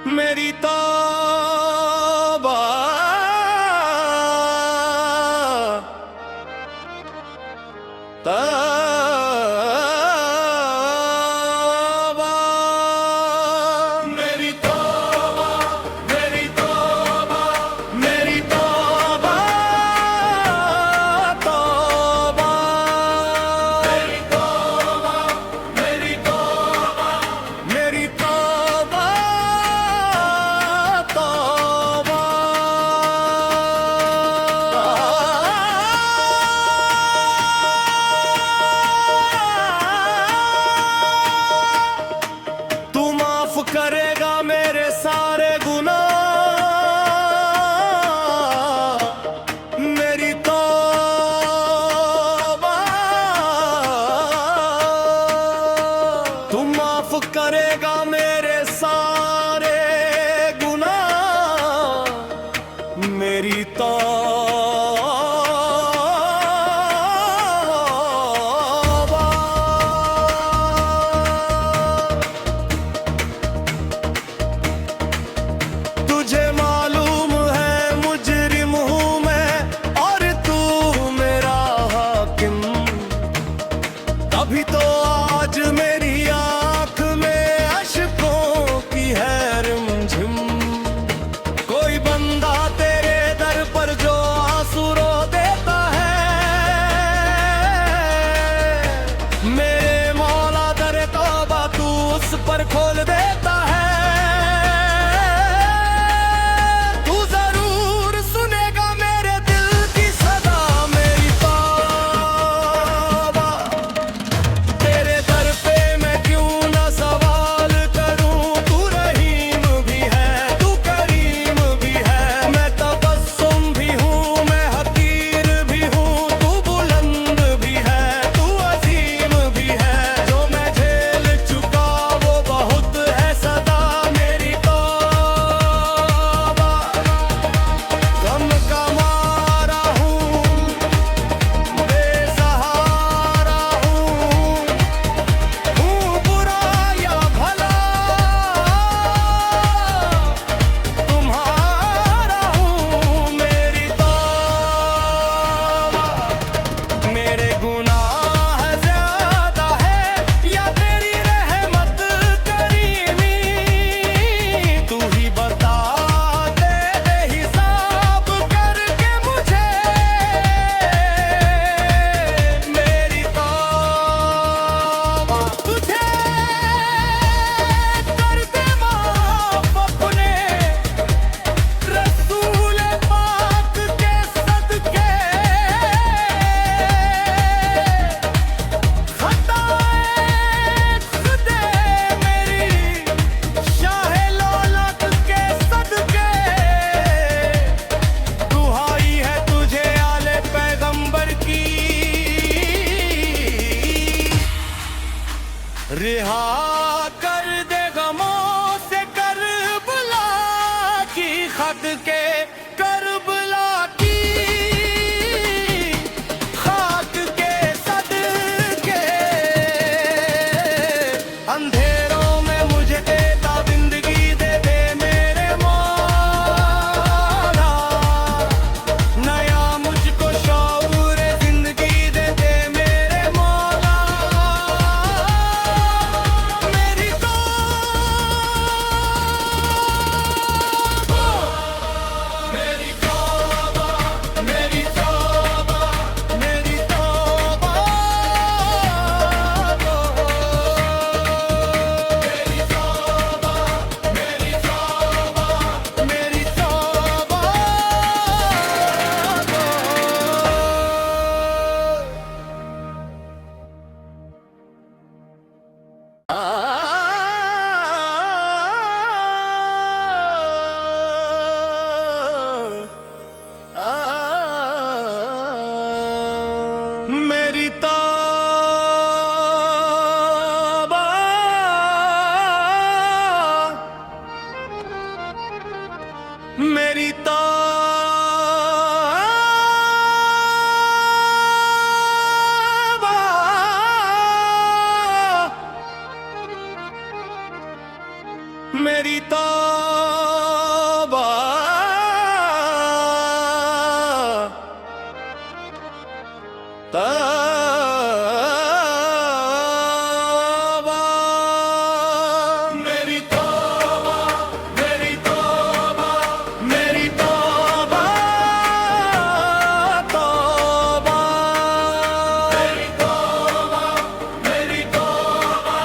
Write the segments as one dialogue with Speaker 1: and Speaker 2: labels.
Speaker 1: मेरी तौबा तौबा मेरी तौबा मेरी तौबा मेरी तौबा तौबा मेरी तौबा मेरी तौबा मेरी तौबा तौबा तू माफ करेगा मेरे सारे गुनाह मेरी तौबा तू माफ करेगा मेरे सारे गुनाह मेरी तुझे मालूम है मुजरिम हूँ मैं और तू मेरा हाकिम तभी तो आज मेरी आंख में अश्कों की है रिमझिम कोई बंदा तेरे दर पर जो आंसू रो देता है मेरे मौला दर तौबा तू उस पर खोल देता है तू जरूर सुनेगा मेरे दिल की सदा मेरी तौबा तेरे दर पे मैं क्यों ना सवाल करूं तू रहीम भी है तू करीम भी है मैं तबस्सुम भी हूँ मैं हकीर भी हूँ तू बुलंद भी है तू अजीम भी है जो मैं झेल चुका वो बहुत है सदा मेरी तौबा गम का मारा हूँ बेसहारा हूँ बुरा या भला तुम्हारा हूँ मेरी तौबा मेरे गुनाह ज्यादा है या तेरी रहमत करीमी तू ही बता दे हिसाब करके मुझे मेरी तौबा तुझे कर दे माफ अपने रसूल पाक के सदके खताए खुदे मेरी शाह लौलत के सदके दुहाई है तुझे आले पैगंबर की रिहा कर दे गमों से करबला की खद के करबला की खाक के सदके अंधेरों में मुझे देता जिंदगी दे दे मेरे मौला नया मुझको शऊर जिंदगी दे दे मेरे मौला मेरी तौबा मेरी तौबा मेरी तौबा मेरी तौबा मेरी तौबा तौबा मेरी तौबा मेरी तौबा मेरी तौबा तौबा मेरी तौबा मेरी तौबा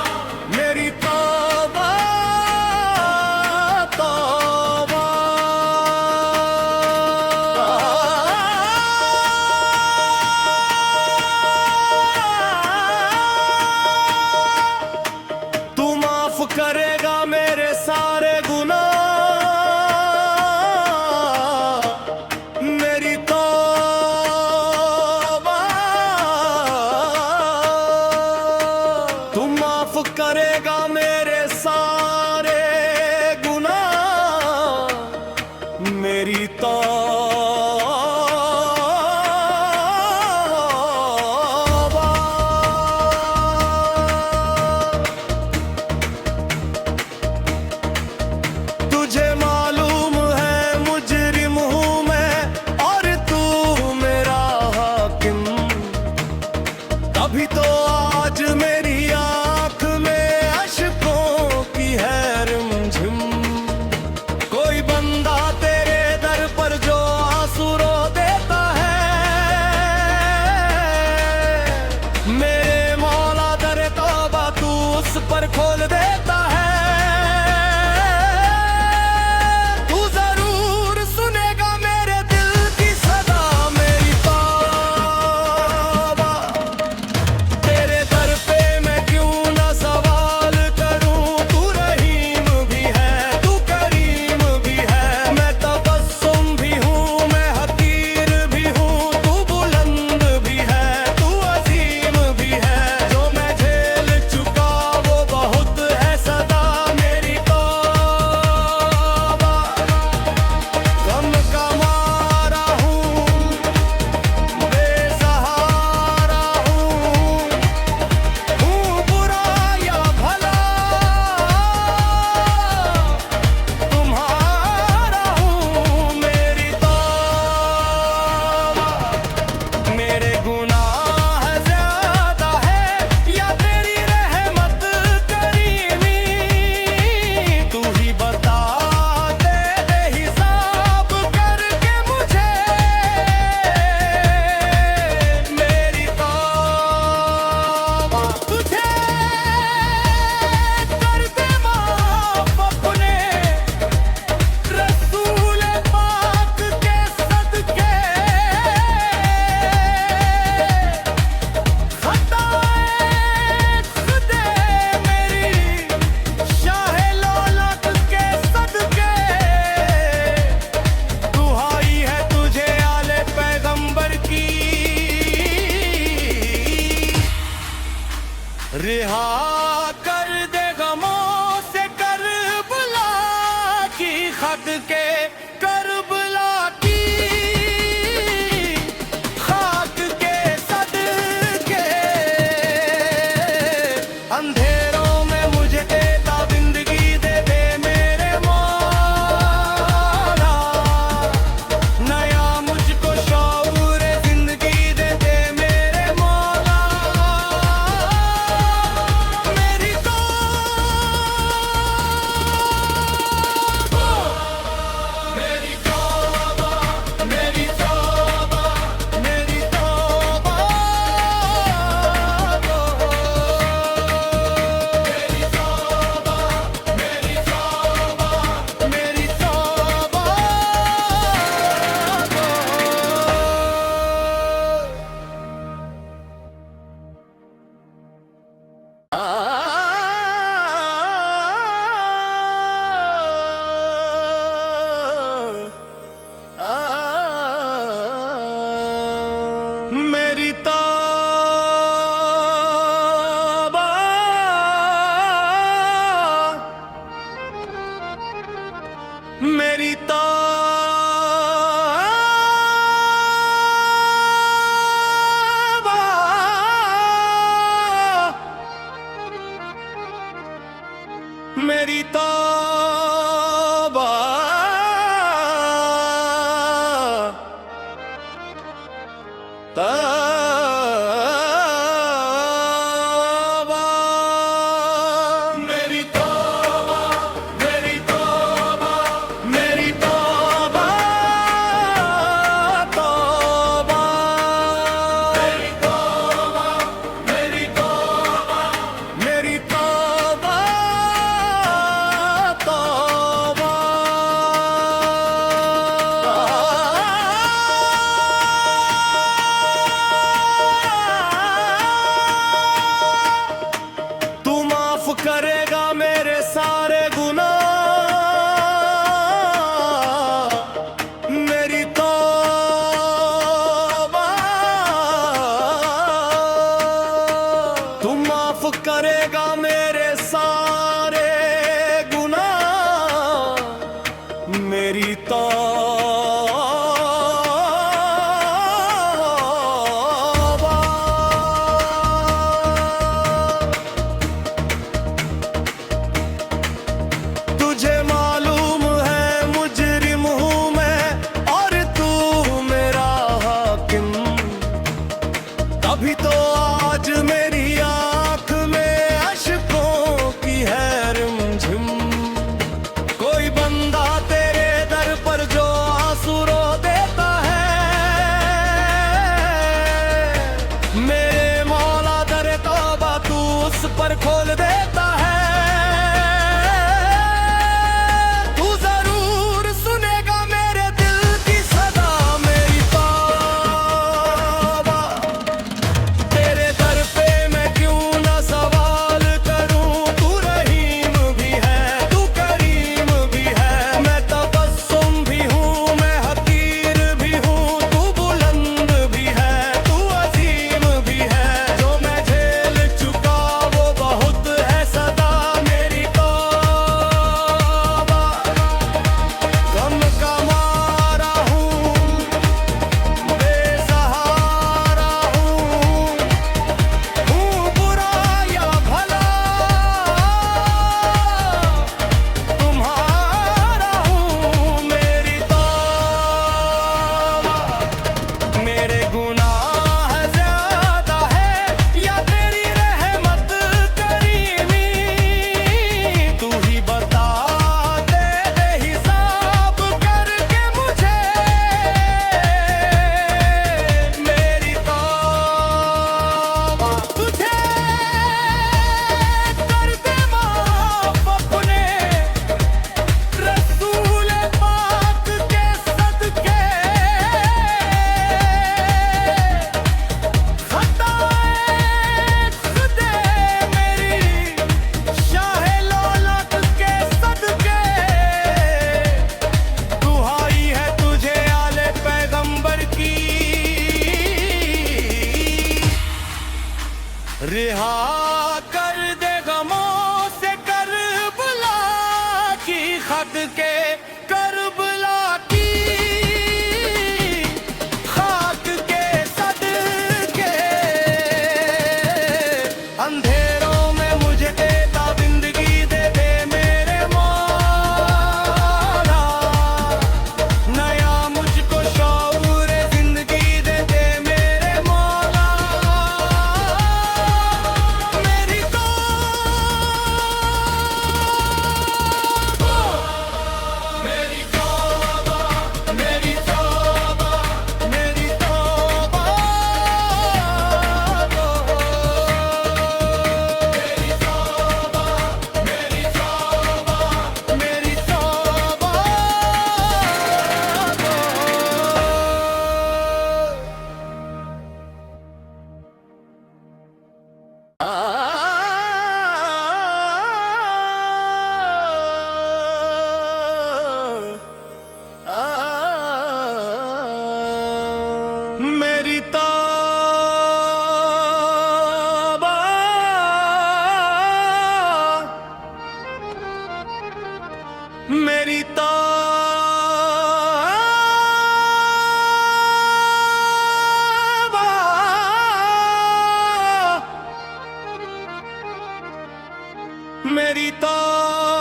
Speaker 1: मेरी तौबा तू माफ करेगा मेरे सारे गुनाह मेरी तौबा तू माफ करेगा मेरे सारे गुनाह मेरी तौबा तुझे मालूम है मुजरिम हूँ मैं और तू मेरा हाकिम तभी तो आज मेरी आंख में अश्कों की है रिमझिम कोई बंदा तेरे दर पर जो आंसू रो देता है मेरे मौला दर तौबा तू उस पर खोल देता है तू जरूर सुनेगा मेरे दिल की सदा मेरी तौबा तेरे दर पे मैं क्यों ना सवाल करूं तू रहीम भी है तू करीम भी है मैं तबस्सुम भी हूँ मैं हकीर भी हूँ तू बुलंद भी है तू अजीम भी है जो मैं झेल चुका वो बहुत है मेरी तौबा तौबा मेरी तौबा मेरी तौबा मेरी तौबा तौबा मेरी तौबा मेरी तौबा मेरी तौबा तौबा तू माफ करेगा मेरे सारे गुनाह मेरी तौबा तू माफ करेगा मेरे सारे गुनाह मेरी तुझे मालूम है मुजरिम हूँ मैं और तू मेरा हाकिम तभी तो आज मेरी आंख में अश्कों की है रिमझिम कोई बंदा तेरे दर पर जो आंसू रो देता है मेरे मौला दर तौबा तू उस पर खोल देता है तू जरूर सुनेगा मेरे दिल की सदा मेरी तौबा तेरे दर पे मैं क्यों ना सवाल करूं तू रहीम भी है तू करीम भी है मैं तबस्सुम भी हूँ मैं हकीर भी हूँ तू बुलंद भी है तू अजीम भी है जो मैं झेल चुका वो बहुत है सदा मेरी तौबा गम का मारा हूँ बेसहारा हूँ बुरा या भला तुम्हारा हूँ मेरी तौबा मेरे गुनाह ज्यादा है या तेरी रहमत करीमी तू ही बता दे हिसाब करके मुझे मेरी तौबा तुझे कर दे माफ अपने रसूल पाक के सदके खताए खुदे मेरी शाह लौलत के सदके दुहाई है तुझे आले पैगंबर की रिहा कर दे गमों से करबला की खत के करबला की खाक के सदके अंधेरों में मुझे देता जिंदगी दे दे मेरे मौला नया मुझको शऊर जिंदगी दे दे मेरे मौला मेरी तौबा मेरी तौबा मेरी तौबा मेरी तौबा मेरी तौबा मेरी तौबा मेरी तौबा मेरी तौबा मेरी तौबा मेरी तौबा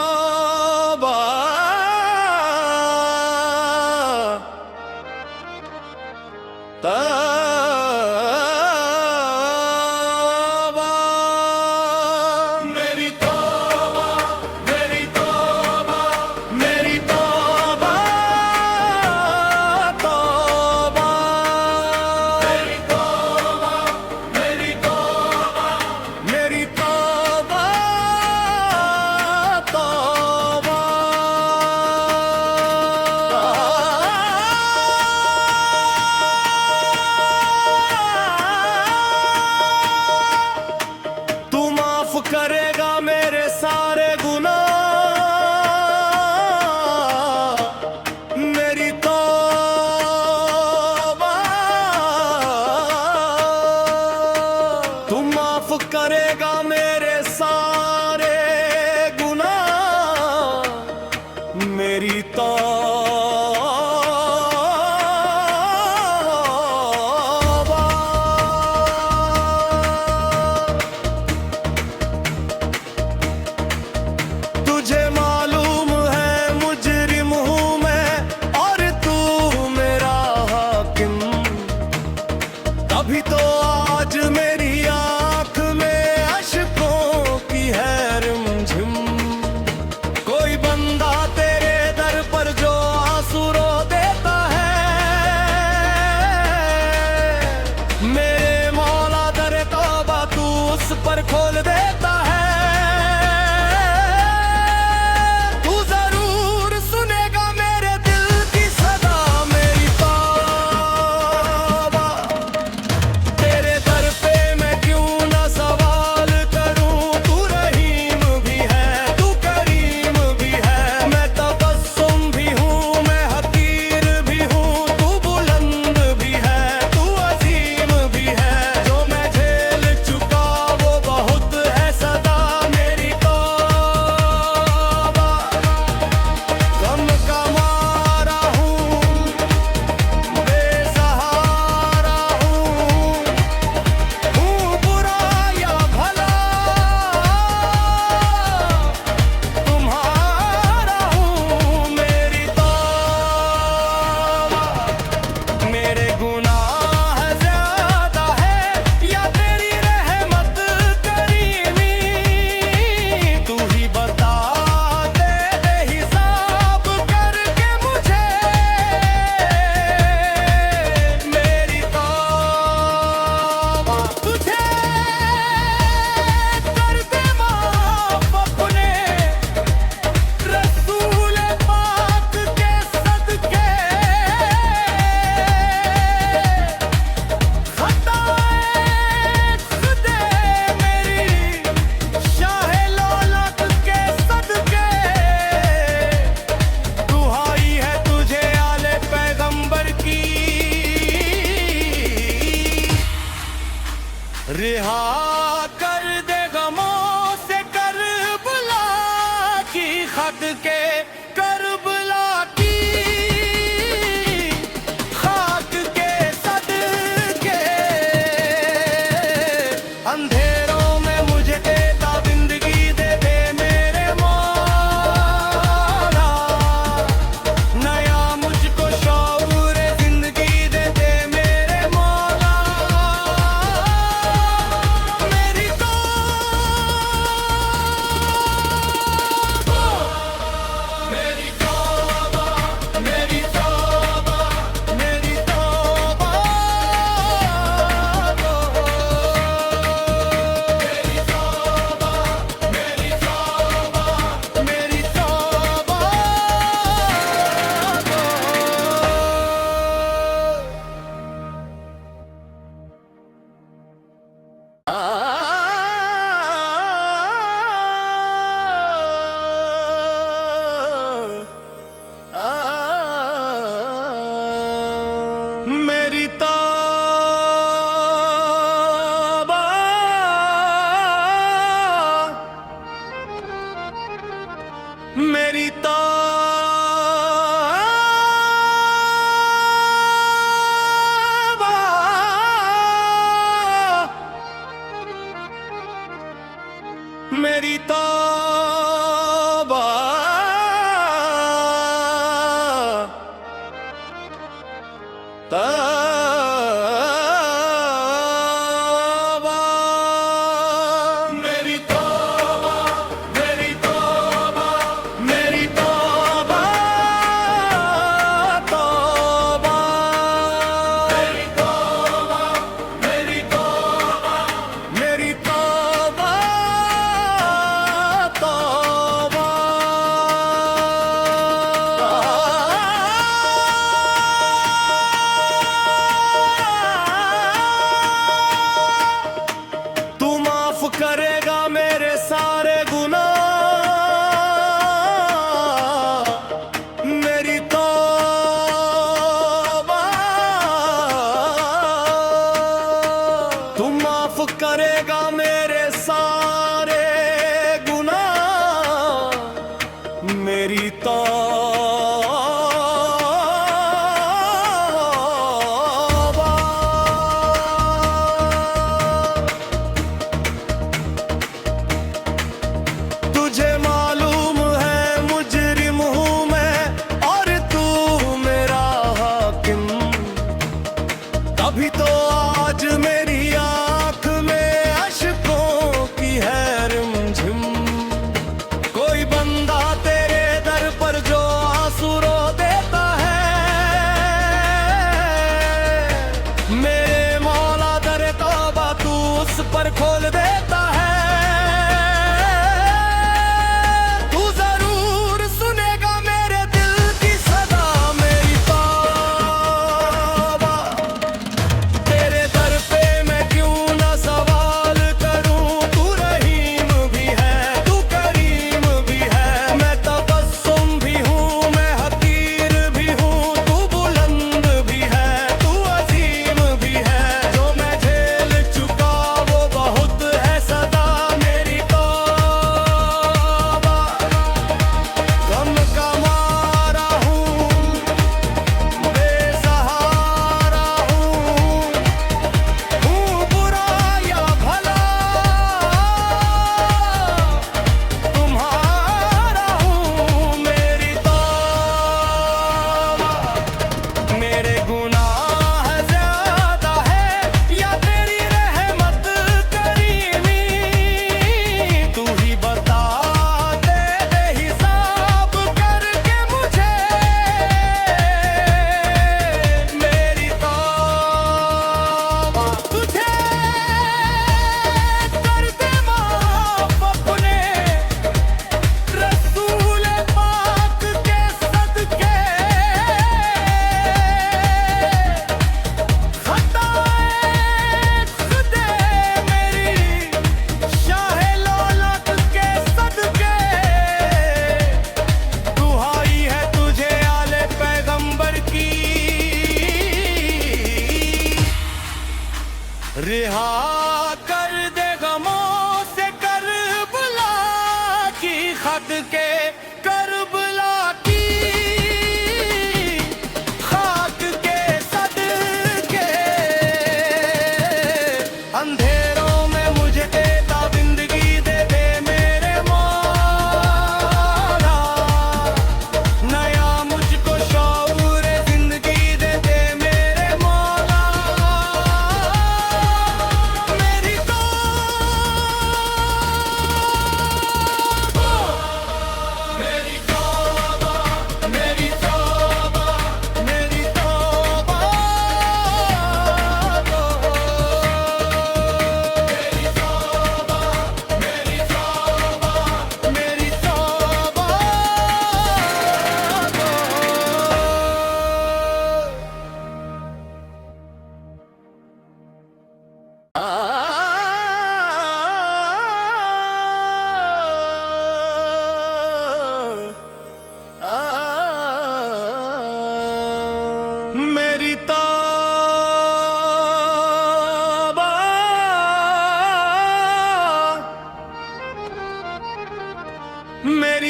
Speaker 1: खत के करबला की खाक के सदके अंधेरों में मुझे देता जिंदगी दे दे मेरे मौला नया मुझको शऊर जिंदगी दे दे मेरे मौला मेरी तौबा मेरी तौबा मेरी तौबा मेरी तौबा मेरी तौबा मेरी तौबा मेरी तौबा मेरी तौबा तौबा मेरी तौबा मेरी तौबा मेरी तौबा तौबा मेरी तौबा मेरी तौबा मेरी तौबा तौबा तू माफ करेगा मेरे सारे गुनाह मेरी तौबा तू माफ करेगा मेरे सारे गुनाह मेरी तौबा तुझे मालूम है मुजरिम हूँ मैं और तू मेरा हाकिम तभी तो आज मेरी आंख में अश्कों की है रिमझिम कोई बंदा तेरे दर पर जो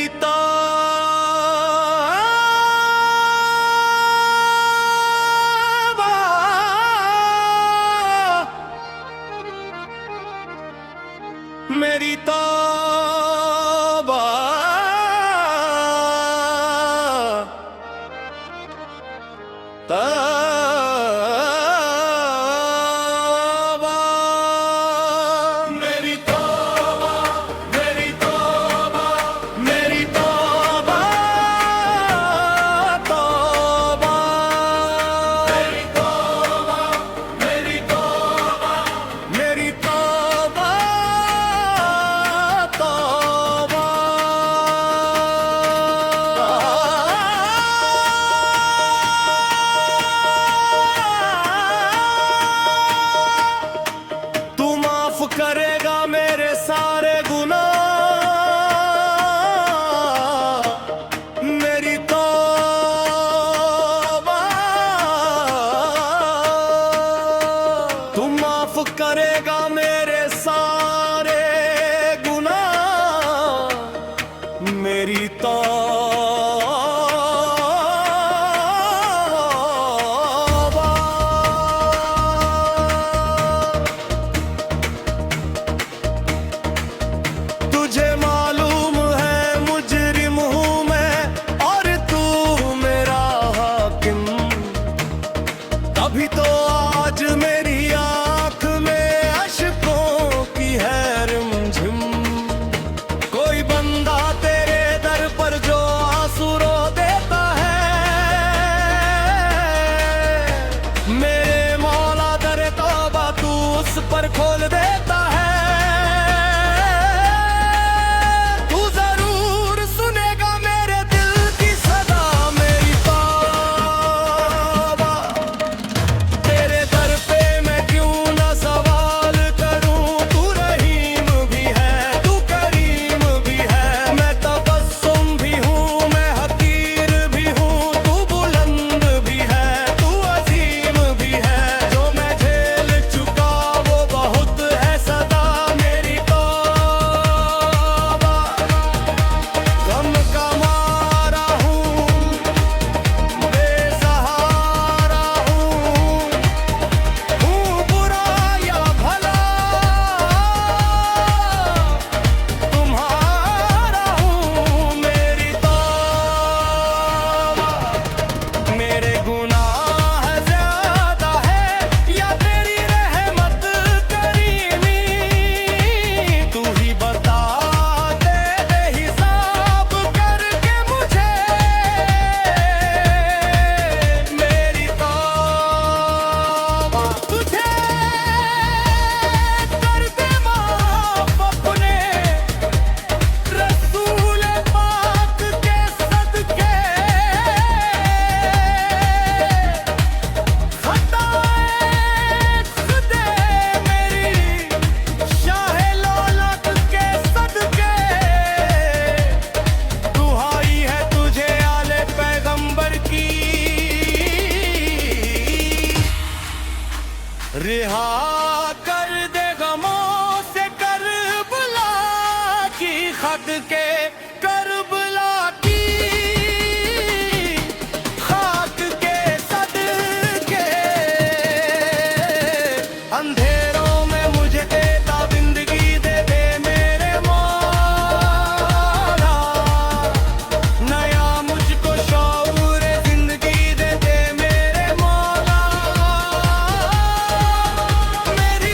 Speaker 1: मेरी मेरी तौबा तौबा मेरी तौबा मेरी तौबा मेरी तौबा तौबा मेरी तौबा मेरी तौबा मेरी तौबा करेगा मेरे सारे गुनाह मेरी तौबा तू माफ करेगा मेरे सारे गुनाह मेरी तुझे मालूम है मुजरिम हूँ मैं और तू मेरा हाकिम तभी तो आज मेरी आंख में अश्कों की है रिमझिम कोई बंदा तेरे दर पर जो आंसू रो देता है मेरे मौला दर तौबा तू उस पर खोल देता है रिहा कर दे गमों से करबला की खद के करबला की खाक के सदके अंधेरों में मुझे देता जिंदगी दे दे मेरे मौला नया मुझको शऊर जिंदगी दे दे मेरे मौला मेरी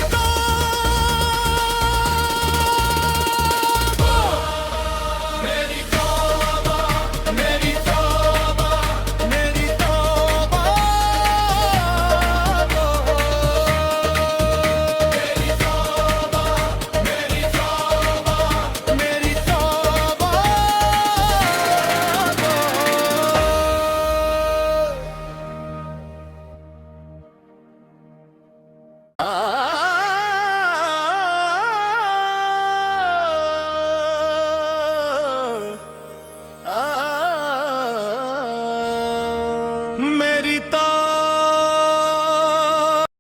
Speaker 1: मेरी